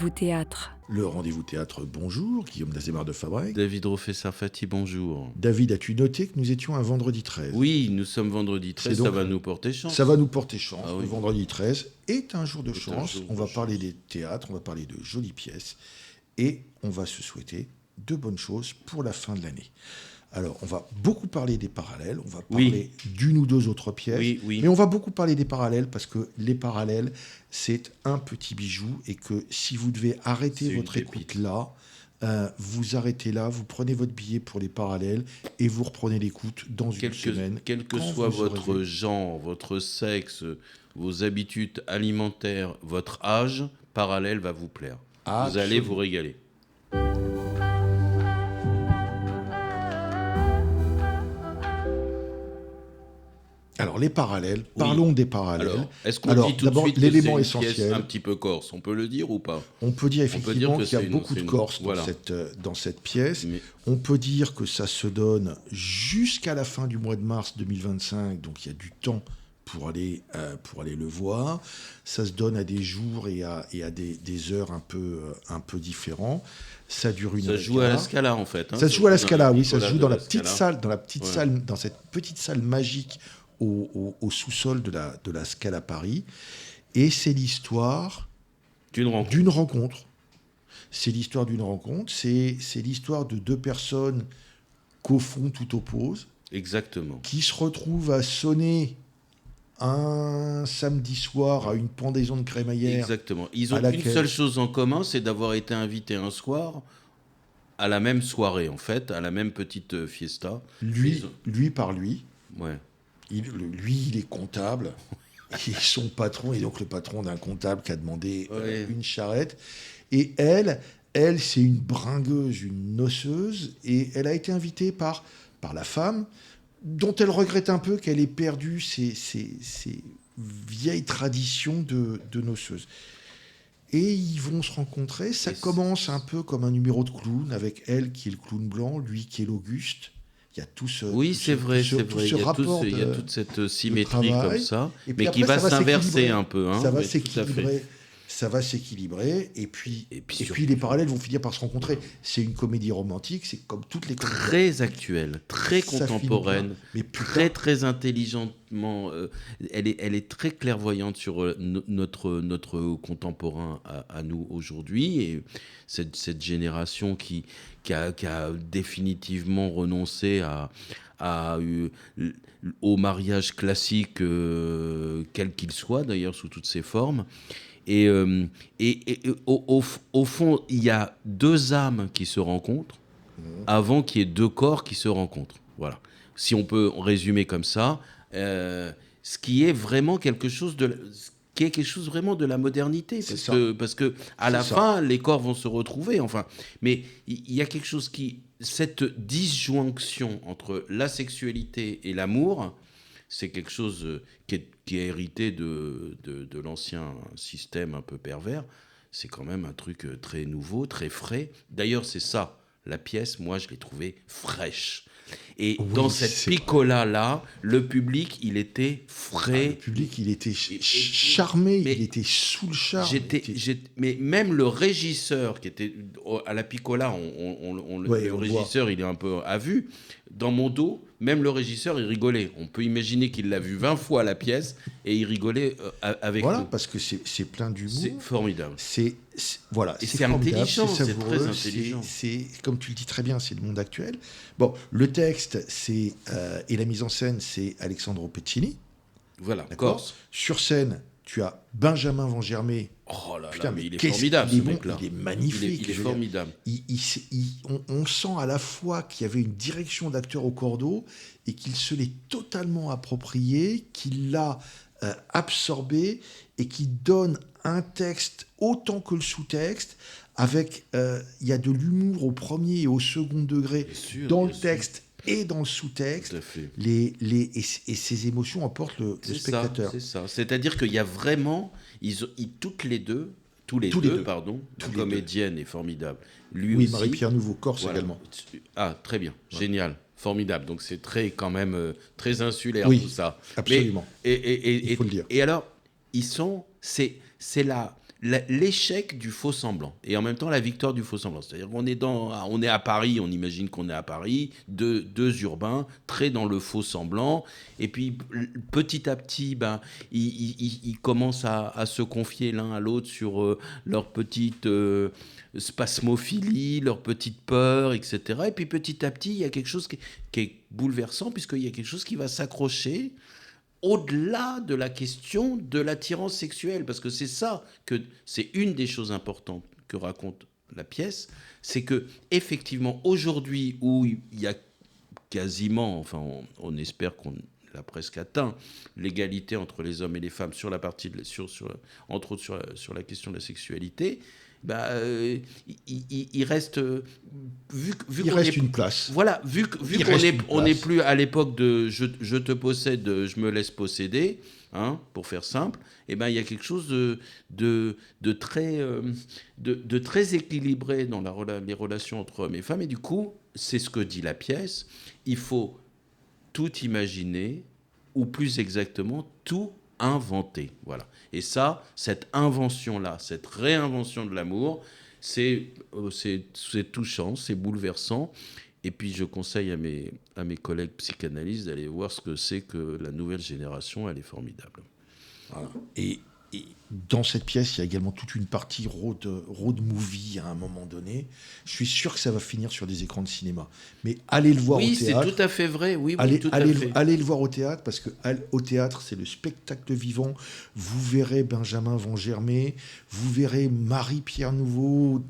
rendez-vous théâtre. Le rendez-vous théâtre, bonjour. Guillaume Dazémar de Fabrègue. David Roffet-Sarfati, bonjour. David, as-tu noté que nous étions un vendredi 13 ? Oui, nous sommes vendredi 13, donc, ça va nous porter chance. Ça va nous porter chance. Ah oui. Le vendredi 13 est un jour de chance. un jour On va de parler chance. des théâtres, on va parler de jolies pièces. Et on va se souhaiter de bonnes choses pour la fin de l'année. Alors, on va beaucoup parler des parallèles, on va parler d'une ou deux autres pièces, Oui. mais on va beaucoup parler des parallèles parce que les parallèles, c'est un petit bijou et que si vous devez arrêter C'est votre une pépite. écoute là, vous arrêtez là, vous prenez votre billet pour les parallèles et vous reprenez l'écoute dans une semaine. Quel que quand soit vous aurez votre vu. genre, votre sexe, vos habitudes alimentaires, votre âge, Parallèle va vous plaire. Vous allez Absolument. vous régaler. Alors, les parallèles, Oui. parlons des parallèles. Alors, est-ce qu'on Alors, dit tout de d'abord, suite que l'élément c'est une pièce essentiel. un petit peu corse? On peut le dire ou pas? On peut dire peut dire effectivement que qu'il y a c'est une- beaucoup c'est de une- Corse voilà. dans cette pièce. Mais- On peut dire que ça se donne jusqu'à la fin du mois de mars 2025, donc il y a du temps pour aller le voir. Ça se donne à des jours et à des heures un peu différents. Ça dure une Ça heure se et joue à la quart. Scala, en fait. hein. Ça se joue à la Scala, oui, ça se Nicolas joue de dans la petite Scala. salle, Ouais. dans cette petite salle magique au sous-sol de la Scala Paris. Et c'est l'histoire D'une rencontre. d'une rencontre. C'est l'histoire d'une rencontre. C'est l'histoire de deux personnes qu'au fond tout oppose, Exactement. qui se retrouvent à sonner un samedi soir à une pendaison de crémaillère. Exactement. Ils ont à une laquelle- seule chose en commun, c'est d'avoir été invités un soir à la même soirée, en fait, à la même petite fiesta. Lui par lui. Ouais. Lui, il est comptable. Et son patron est donc le patron d'un comptable qui a demandé Ouais. une charrette. Et elle, c'est une bringueuse, une noceuses. Et elle a été invitée par la femme, dont elle regrette un peu qu'elle ait perdu ces vieilles traditions de noceuses. Et ils vont se rencontrer. Ça Et commence un peu comme un numéro de clown, avec elle qui est le clown blanc, lui qui est l'Auguste. Il y a tout ce Oui, c'est vrai, tout ce c'est vrai. Il y a rapport il y a de- toute cette symétrie travail. comme ça, Et puis mais qui après, va ça va s'inverser s'équilibrer. un peu. Hein, Ça va mais tout à fait. s'équilibrer. Ça va s'équilibrer. Et puis surtout- les parallèles vont finir par se rencontrer. C'est une comédie romantique. C'est comme toutes les comédies. Très actuelle, très Ça finit contemporaine, bien. Mais putain, très intelligemment. Elle est très clairvoyante sur notre contemporain à nous aujourd'hui. Et cette génération qui a définitivement renoncé au mariage classique, quel qu'il soit d'ailleurs, sous toutes ses formes. Et au fond, il y a deux âmes qui se rencontrent avant qu'il y ait deux corps qui se rencontrent. Voilà. Si on peut résumer comme ça, ce qui est vraiment quelque chose vraiment de la modernité, C'est parce que à la fin, les corps vont se retrouver. Enfin, mais il y a quelque chose cette disjonction entre la sexualité et l'amour, c'est quelque chose qui est hérité de l'ancien système un peu pervers. C'est quand même un truc très nouveau, très frais. D'ailleurs, c'est ça. La pièce, moi, je l'ai trouvée fraîche. Et Oui, dans cette c'est piccola-là, le public, il était frais. le public, il était Et- charmé. mais Il était sous le charme. Mais même le régisseur qui était à la Piccola, Ouais, le on régisseur, il est un peu à vue. Dans mon dos, même le régisseur, il rigolait. On peut imaginer qu'il l'a vu 20 fois la pièce et il rigolait avec Voilà, nous. parce que c'est plein d'humour. C'est formidable. Voilà, Et c'est formidable, intelligent, c'est savoureux, très intelligent. C'est comme tu le dis très bien, c'est le monde actuel. Bon, le texte, et la mise en scène, c'est Alessandro Pecini. Voilà, D'accord. Corse. Sur scène, tu as Benjamin Vangermé. Oh là Putain, là, mais il est qu'est-ce formidable, qu'il ce est bon, mec-là. il est magnifique, Il est je veux dire. formidable. On sent à la fois qu'il y avait une direction d'acteur au cordeau et qu'il se l'est totalement approprié, qu'il l'a absorbé et qui donne un texte autant que le sous-texte. Avec, il y a de l'humour au premier et au second degré Bien sûr, dans bien le sûr. texte et dans le sous-texte. Tout à fait. Et ces émotions emportent le spectateur. C'est ça. C'est-à-dire qu'il y a vraiment, tous les deux, pardon, Tous la les comédienne est formidable. Lui Oui, aussi. Marie-Pierre Nouveau, Corse Voilà. également. Ah, très bien, génial, formidable. Donc c'est quand même très insulaire Oui, tout ça. absolument. Mais, Il faut le dire. Et alors, c'est l'échec du faux semblant et en même temps la victoire du faux semblant. C'est-à-dire on est à Paris, on imagine qu'on est à Paris, deux urbains, très dans le faux semblant, et puis petit à petit, ils commencent à se confier l'un à l'autre sur leur petite spasmophilie, leur petite peur, etc. Et puis petit à petit, il y a quelque chose qui est bouleversant, puisqu'il y a quelque chose qui va s'accrocher au-delà de la question de l'attirance sexuelle, parce que c'est une des choses importantes que raconte la pièce, c'est que effectivement aujourd'hui où il y a quasiment, enfin on espère qu'on l'a presque atteint, l'égalité entre les hommes et les femmes sur la partie entre autres sur la question de la sexualité, il reste il reste une place. Voilà, vu qu'on n'est plus à l'époque de je te possède, je me laisse posséder, hein, pour faire simple, il y a quelque chose de très équilibré dans les relations entre hommes et femmes, et du coup, c'est ce que dit la pièce, il faut tout imaginer, ou plus exactement, tout inventer. Voilà. Et ça, cette invention-là, cette réinvention de l'amour, c'est touchant, c'est bouleversant. Et puis, je conseille à mes collègues psychanalystes d'aller voir ce que c'est que la nouvelle génération. Elle est formidable. Voilà. Et dans cette pièce, il y a également toute une partie road movie à un moment donné. Je suis sûr que ça va finir sur des écrans de cinéma. Mais allez le voir au théâtre. Oui, c'est tout à fait vrai. Oui, tout à fait. Allez le voir au théâtre, parce qu'au théâtre, c'est le spectacle vivant. Vous verrez Benjamin Vangermet, vous verrez Marie-Pierre Nouveau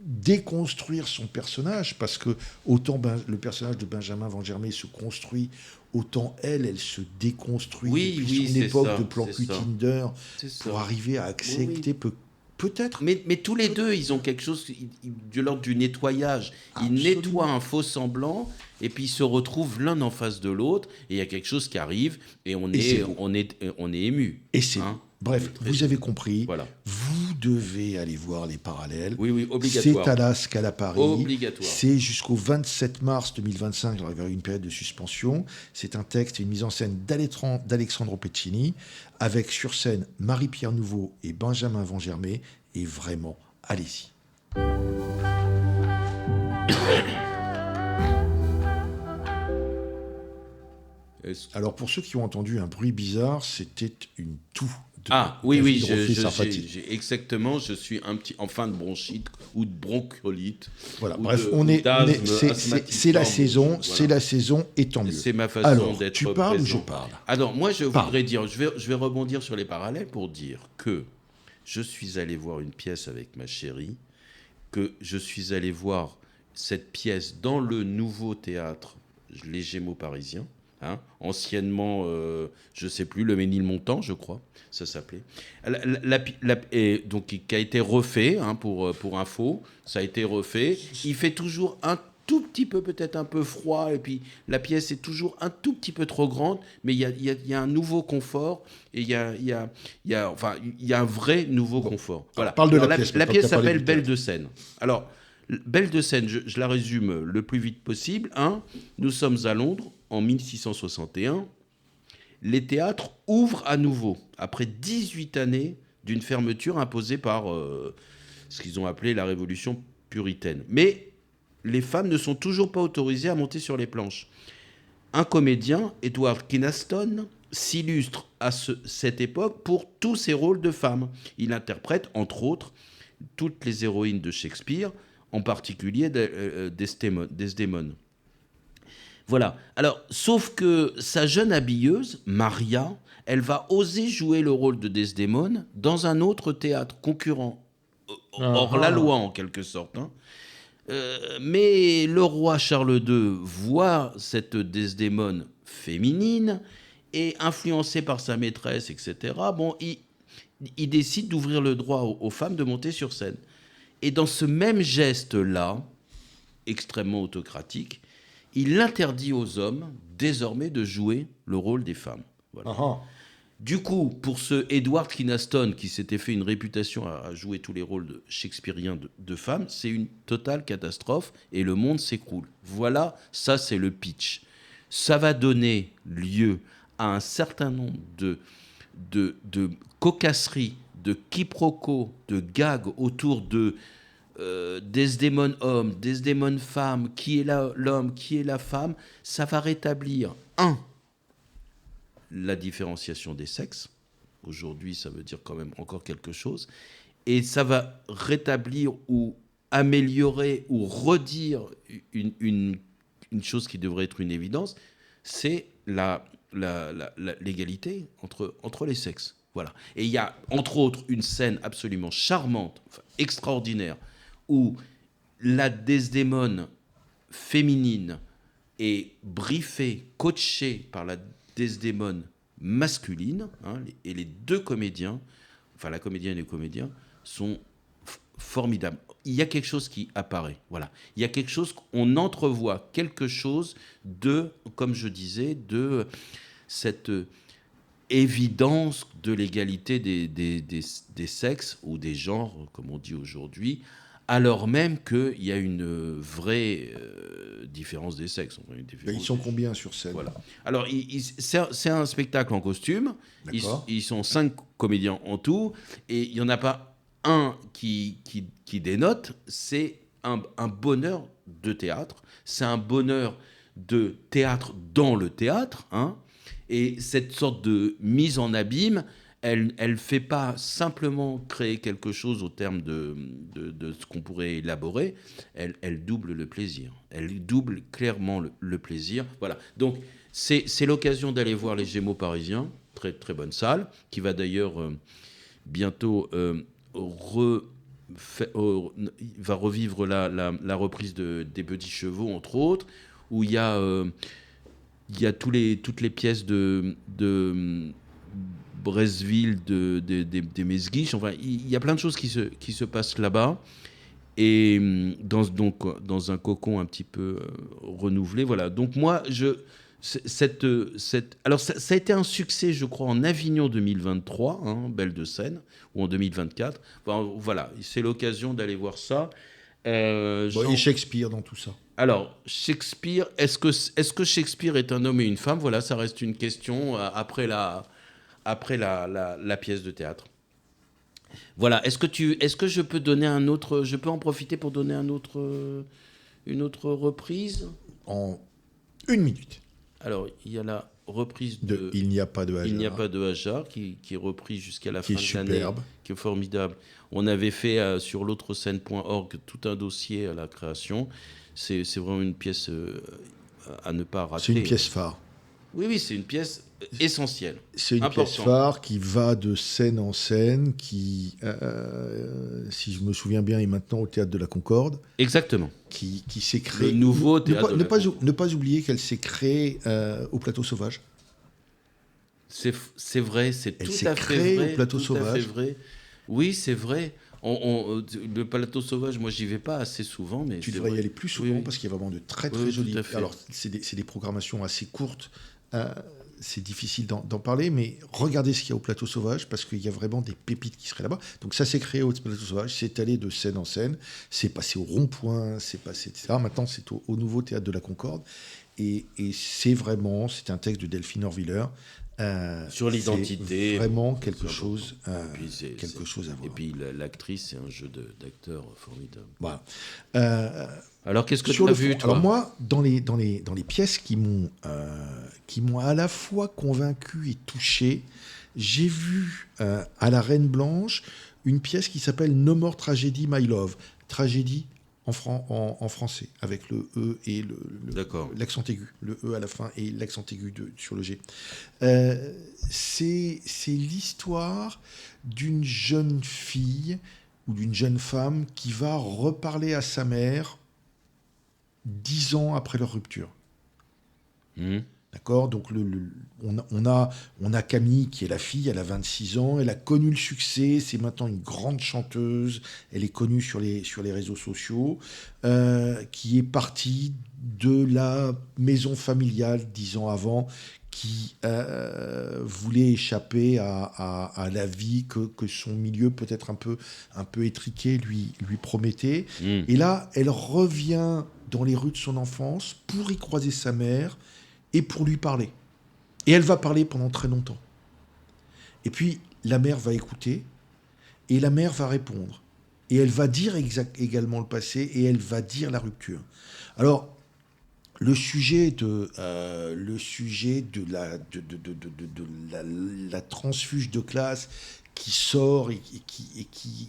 déconstruire son personnage, parce que autant le personnage de Benjamin Vangermet se construit, autant elle se déconstruit depuis son époque de plan Tinder pour arriver à accepter peut-être. Mais tous les deux, ils ont quelque chose de l'ordre du nettoyage. Ils nettoient un faux semblant et puis ils se retrouvent l'un en face de l'autre et il y a quelque chose qui arrive et on est ému. Et c'est bref, vous avez compris. Voilà. Vous devez aller voir les parallèles. Oui, obligatoire. C'est à la Scala Paris. Obligatoire. C'est jusqu'au 27 mars 2025. Il va y avoir une période de suspension. C'est un texte et une mise en scène d'Alexandro Pecini, avec sur scène Marie-Pierre Nouveau et Benjamin Vangermet. Et vraiment, allez-y. Alors, pour ceux qui ont entendu un bruit bizarre, c'était une toux. Oui, exactement. Je suis en fin de bronchite ou de bronchiolite. Voilà. Bref, c'est la saison. Voilà. C'est la saison, et tant mieux. C'est ma façon d'être. Tu parles ou je parle? Alors, moi, voudrais dire, je vais rebondir sur les parallèles pour dire que je suis allé voir une pièce avec ma chérie, que je suis allé voir cette pièce dans le nouveau théâtre Les Gémeaux Parisiens. Hein, anciennement, je ne sais plus, le Ménilmontant, je crois, ça s'appelait. Et donc, qui a été refait, hein, pour info, ça a été refait. Il fait toujours un tout petit peu, peut-être un peu froid, et puis la pièce est toujours un tout petit peu trop grande, mais il y a un nouveau confort, et il y a un vrai nouveau confort. Voilà. Parle de la pièce. La pièce s'appelle Belle de Seine. Alors, Belle de Seine, je la résume le plus vite possible. Nous sommes à Londres en 1661. Les théâtres ouvrent à nouveau, après 18 années d'une fermeture imposée par ce qu'ils ont appelé la Révolution puritaine. Mais les femmes ne sont toujours pas autorisées à monter sur les planches. Un comédien, Edward Kynaston, s'illustre à cette époque pour tous ses rôles de femmes. Il interprète, entre autres, toutes les héroïnes de Shakespeare, en particulier Desdémone. Voilà. Alors, sauf que sa jeune habilleuse, Maria, elle va oser jouer le rôle de Desdémone dans un autre théâtre concurrent, hors la loi en quelque sorte. Mais le roi Charles II voit cette Desdémone féminine et influencé par sa maîtresse, etc. Il décide d'ouvrir le droit aux femmes de monter sur scène. Et dans ce même geste-là, extrêmement autocratique, il interdit aux hommes, désormais, de jouer le rôle des femmes. Voilà. Du coup, pour ce Edward Kynaston, qui s'était fait une réputation à jouer tous les rôles shakespeariens de femmes, c'est une totale catastrophe et le monde s'écroule. Voilà, ça c'est le pitch. Ça va donner lieu à un certain nombre de cocasseries de quiproquos, de gags autour de Desdémone homme, Desdémone femme, qui est l'homme, qui est la femme, ça va rétablir, la différenciation des sexes. Aujourd'hui, ça veut dire quand même encore quelque chose. Et ça va rétablir ou améliorer ou redire une chose qui devrait être une évidence, c'est l'égalité entre les sexes. Voilà. Et il y a, entre autres, une scène absolument charmante, enfin, extraordinaire, où la Desdémone féminine est briefée, coachée par la Desdémone masculine, et les deux comédiens, enfin la comédienne et le comédien, sont formidables. Il y a quelque chose qui apparaît, voilà. Il y a quelque chose, on entrevoit quelque chose de, comme je disais, de cette évidence de l'égalité des sexes ou des genres, comme on dit aujourd'hui, alors même qu'il y a une vraie différence des sexes. Ils sont combien sur scène? Voilà. Alors, c'est un spectacle en costume. Ils sont 5 comédiens en tout. Et il n'y en a pas un qui dénote. C'est un bonheur de théâtre. C'est un bonheur de théâtre dans le théâtre. Et cette sorte de mise en abîme, elle ne fait pas simplement créer quelque chose au terme de ce qu'on pourrait élaborer, elle double le plaisir. Elle double clairement le plaisir. Voilà. Donc, c'est l'occasion d'aller voir Les Gémeaux parisiens, très, très bonne salle, qui va d'ailleurs bientôt va revivre la reprise des Petits Chevaux, entre autres, où il y a toutes les pièces de Bresville, des Mesguiches. Enfin, il y a plein de choses qui se passent là-bas. Et dans un cocon un petit peu renouvelé. Voilà. Donc moi, alors ça a été un succès, je crois, en Avignon 2023, Belle de Seine, ou en 2024. Enfin, voilà, c'est l'occasion d'aller voir ça. Et Shakespeare dans tout ça? Alors, Shakespeare, est-ce que Shakespeare est un homme et une femme? Voilà, ça reste une question après la pièce de théâtre. Voilà, est-ce que je peux donner je peux en profiter pour donner une autre reprise? En 1 minute. Alors, il y a la reprise de Il n'y a pas de hasard. Il n'y a pas de hasard, qui est reprise jusqu'à la fin de l'année. Superbe. Qui est formidable. On avait fait sur l'autre-scène.org tout un dossier à la création. C'est vraiment une pièce à ne pas rater. C'est une pièce phare. Oui, c'est une pièce essentielle. C'est une pièce phare qui va de scène en scène, qui, si je me souviens bien, est maintenant au Théâtre de la Concorde. Exactement. Qui s'est créé... Le nouveau Théâtre de la Concorde. Ne pas oublier qu'elle s'est créée au Plateau Sauvage. C'est vrai, c'est tout à fait vrai. Elle s'est créée au Plateau Sauvage. Oui, c'est vrai. Le Plateau Sauvage, moi, j'y vais pas assez souvent. Mais tu devrais y aller plus souvent parce qu'il y a vraiment de très, très jolis... Alors, c'est des programmations assez courtes. C'est difficile d'en parler, mais regardez ce qu'il y a au Plateau Sauvage, parce qu'il y a vraiment des pépites qui seraient là-bas. Donc ça s'est créé au Plateau Sauvage, c'est allé de scène en scène, c'est passé au Rond-Point, c'est passé, etc. Maintenant, c'est au nouveau Théâtre de la Concorde. Et c'est un texte de Delphine Orwiller. Sur l'identité. C'est vraiment quelque chose à voir. Et puis l'actrice, c'est un jeu d'acteur formidable. Voilà. Alors, qu'est-ce que tu as vu, toi? Alors moi, dans les pièces qui m'ont à la fois convaincu et touché, j'ai vu à la Reine Blanche une pièce qui s'appelle No More Tragedy, My Love. Tragédie en français, avec le E et l'accent aigu. Le E à la fin et l'accent aigu sur le G. C'est l'histoire d'une jeune fille ou d'une jeune femme qui va reparler à sa mère 10 ans après leur rupture. D'accord ? Donc, on a Camille, qui est la fille, elle a 26 ans, elle a connu le succès, c'est maintenant une grande chanteuse, elle est connue sur les réseaux sociaux, qui est partie de la maison familiale 10 ans avant, qui voulait échapper à la vie que son milieu, peut-être un peu étriqué, lui promettait. Et là, elle revient dans les rues de son enfance pour y croiser sa mère et pour lui parler. Et elle va parler pendant très longtemps. Et puis, la mère va écouter, Et la mère va répondre. Et elle va dire également le passé, et elle va dire la rupture. Alors, le sujet de la transfuge de classe qui sort et qui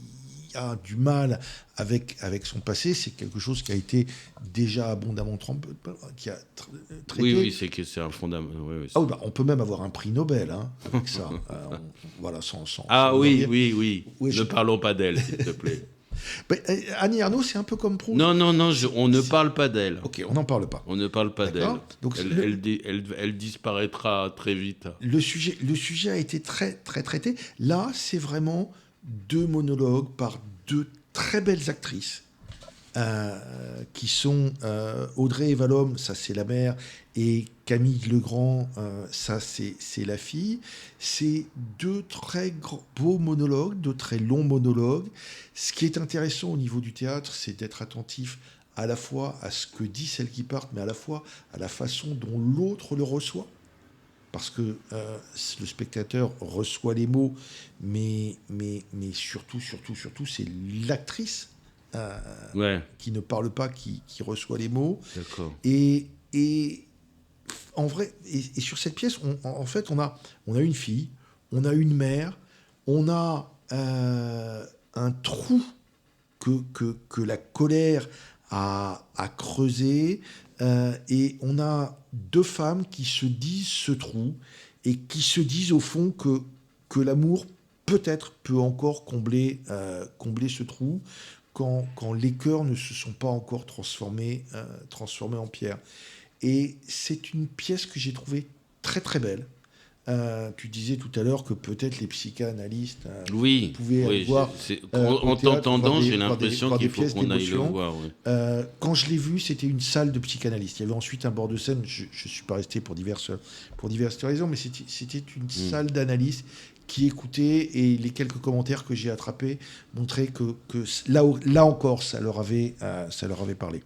a du mal avec son passé, c'est quelque chose qui a été déjà abondamment traité. Oui, c'est un fondamental. Oui, Ah oui, bah, on peut même avoir un prix Nobel avec ça. Voilà, ah sans oui, dire. oui. Oui, Ne parlons pas d'elle, s'il te plaît. Annie Ernaux, c'est un peu comme Proust. Non, on ne parle pas d'elle. Ok, on n'en parle pas. On ne parle pas d'elle. Donc, Elle disparaîtra très vite. le sujet a été très, très traité. Là, c'est vraiment 2 monologues par 2 très belles actrices qui sont Audrey Evalom, ça c'est la mère, et Camille Legrand, ça c'est la fille. C'est 2 très beaux monologues, 2 très longs monologues. Ce qui est intéressant au niveau du théâtre, c'est d'être attentif à la fois à ce que dit celle qui part, mais à la fois à la façon dont l'autre le reçoit. Parce que le spectateur reçoit les mots, mais surtout, c'est l'actrice qui ne parle pas, qui reçoit les mots. D'accord. Et en vrai, et sur cette pièce, en fait, on a une fille, on a une mère, on a un trou que la colère a creusé, et on a 2 femmes qui se disent ce trou et qui se disent au fond que l'amour peut-être peut encore combler ce trou quand les cœurs ne se sont pas encore transformés en pierre. Et c'est une pièce que j'ai trouvée très très belle. Tu disais tout à l'heure que peut-être les psychanalystes pouvaient aller voir. En t'entendant, j'ai l'impression qu'il faut qu'on aille le voir. Oui. Quand je l'ai vu, c'était une salle de psychanalystes. Il y avait ensuite un bord de scène. Je ne suis pas resté pour diverses raisons, mais c'était une salle d'analyse qui écoutait, et les quelques commentaires que j'ai attrapés montraient que là encore, ça leur avait parlé.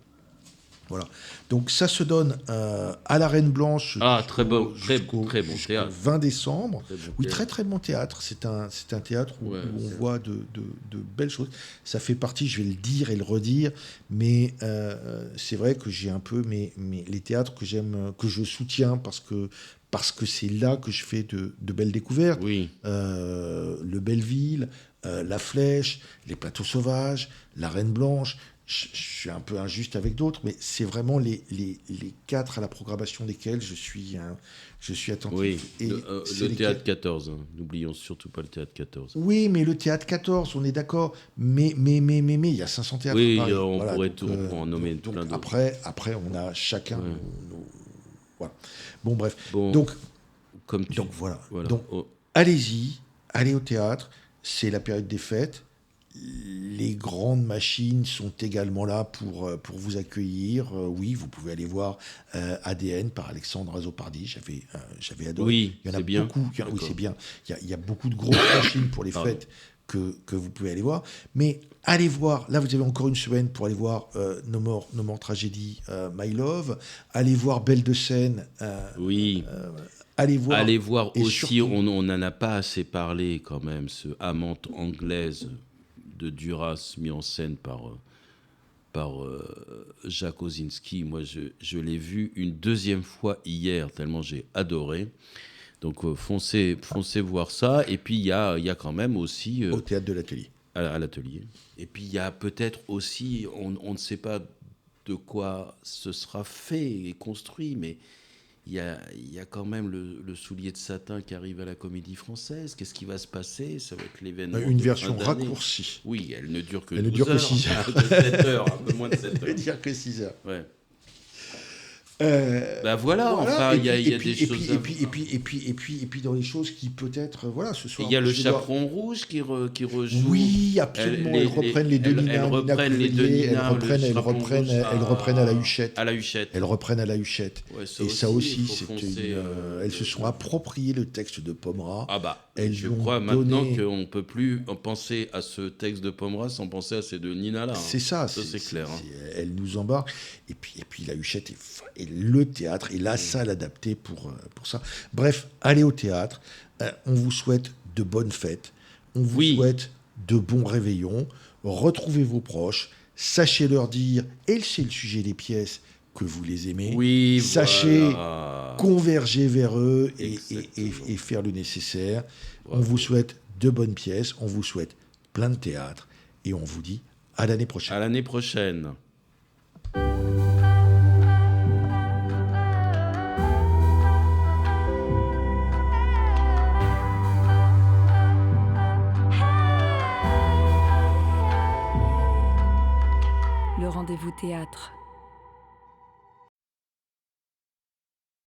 Voilà. Donc ça se donne à la Reine Blanche très bon théâtre. 20 décembre. Très très très bon théâtre. C'est un théâtre où on voit de belles choses. Ça fait partie, je vais le dire et le redire, mais c'est vrai que j'ai un peu les théâtres que j'aime, que je soutiens parce que c'est là que je fais de belles découvertes. Oui. Le Belleville, La Flèche, Les Plateaux Sauvages, La Reine Blanche. Je suis un peu injuste avec d'autres, mais c'est vraiment les 4 à la programmation desquels je suis attentif. Oui, et le théâtre 14, n'oublions surtout pas le théâtre 14. Oui, mais le théâtre 14, on est d'accord, mais il y a 500 théâtres. Oui, on pourrait en nommer plein d'autres. Après, on a chacun nos... Voilà. Bon, bref. Donc, voilà. Donc, allez-y, allez au théâtre, c'est la période des fêtes. Les grandes machines sont également là pour vous accueillir. Oui, vous pouvez aller voir ADN par Alexandre Azopardi. J'avais adoré. Oui, il y en a bien. beaucoup. Oui, c'est bien. Il y a beaucoup de grosses machines pour les fêtes que vous pouvez aller voir. Mais allez voir. Là, vous avez encore une semaine pour aller voir No More Tragedy, My Love. Allez voir Belle de Seine. Oui. Allez voir aussi, surtout, on n'en a pas assez parlé quand même, ce Amante anglaise de Duras, mis en scène par Jacques Osinski. Moi, je l'ai vu une 2e fois hier, tellement j'ai adoré. Donc, foncez voir ça. Et puis, il y a quand même aussi... au Théâtre de l'Atelier. À l'Atelier. Et puis, il y a peut-être aussi... On ne sait pas de quoi ce sera fait et construit, mais... Il y a quand même le soulier de satin qui arrive à la Comédie Française. Qu'est-ce qui va se passer? Ça va être l'événement. Une version raccourcie. Oui, elle ne dure que 6 heures. De 7 heures, un peu moins de 7 heures. Elle ne dure que 6 heures. Ouais. Voilà, enfin, il y a des choses. Et puis dans les choses qui peut-être, ce soir. Il y a le Chaperon Rouge qui rejoue. Oui, absolument. Elles reprennent les deux Nina. Elles reprennent à la Huchette. Elles reprennent à la Huchette. Ouais, et ça aussi, elles se sont appropriées le texte de Pomera. Je crois maintenant qu'on ne peut plus penser à ce texte de Pomera sans penser à ces deux Nina-là. C'est ça. C'est clair. Elles nous embarquent. Et puis la Huchette est le théâtre et la salle adaptée pour ça. Bref, allez au théâtre. On vous souhaite de bonnes fêtes. On vous souhaite de bons réveillons, retrouvez vos proches, sachez leur dire, et c'est le sujet des pièces, que vous les aimez. Oui, Sachez voilà. converger vers eux Exactement. et faire le nécessaire. On Bravo. vous souhaite de bonnes pièces, on vous souhaite plein de théâtre et on vous dit à l'année prochaine. À l'année prochaine. Le rendez-vous théâtre.